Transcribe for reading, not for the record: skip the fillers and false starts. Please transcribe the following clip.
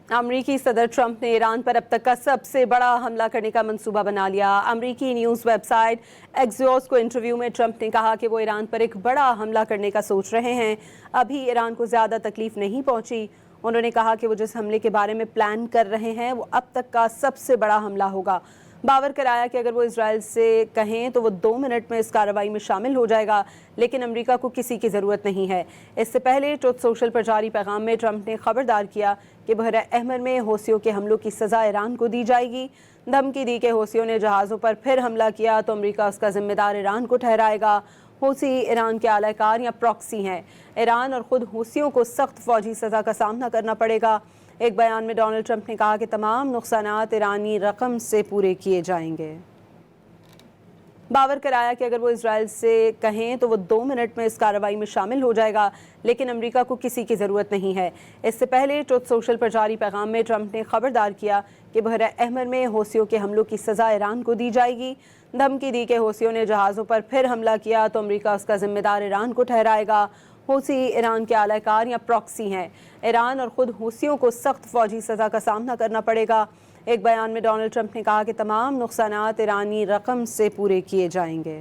अमरीकी सदर ट्रंप ने ईरान पर अब तक का सबसे बड़ा हमला करने का मंसूबा बना लिया। अमरीकी न्यूज़ वेबसाइट एक्सियोस को इंटरव्यू में ट्रंप ने कहा कि वो ईरान पर एक बड़ा हमला करने का सोच रहे हैं। अभी ईरान को ज़्यादा तकलीफ नहीं पहुंची। उन्होंने कहा कि वो जिस हमले के बारे में प्लान कर रहे हैं वो अब तक का सबसे बड़ा हमला होगा। बावर कराया कि अगर वो इजराइल से कहें तो वो 2 मिनट में इस कार्रवाई में शामिल हो जाएगा, लेकिन अमेरिका को किसी की ज़रूरत नहीं है। इससे पहले ट्रुथ सोशल पर जारी पैगाम में ट्रंप ने खबरदार किया कि बहरा अहमर में हौसियों के हमलों की सज़ा ईरान को दी जाएगी। धमकी दी कि हौसियों ने जहाज़ों पर फिर हमला किया तो अमेरिका उसका जिम्मेदार ईरान को ठहराएगा। हौसी ईरान के आलाकार या प्रॉक्सी हैं। ईरान और ख़ुद हौसियों को सख्त फ़ौजी सज़ा का सामना करना पड़ेगा। एक बयान में डोनाल्ड ट्रंप ने कहा कि तमाम नुकसानात ईरानी रकम से पूरे किए जाएंगे। बावर कराया कि अगर वो इजराइल से कहें तो वो 2 मिनट में इस कार्रवाई में शामिल हो जाएगा, लेकिन अमेरिका को किसी की ज़रूरत नहीं है। इससे पहले ट्रुथ सोशल पर जारी पैगाम में ट्रंप ने खबरदार किया कि बहरा अहमर में हौसियों के हमलों की सज़ा ईरान को दी जाएगी। धमकी दी कि हौसियों ने जहाज़ों पर फिर हमला किया तो अमेरिका उसका जिम्मेदार ईरान को ठहराएगा। हौसी ईरान के आलाकार या प्रॉक्सी हैं। ईरान और ख़ुद हौसियों को सख्त फ़ौजी सज़ा का सामना करना पड़ेगा। एक बयान में डोनाल्ड ट्रंप ने कहा कि तमाम नुकसानात ईरानी रकम से पूरे किए जाएंगे।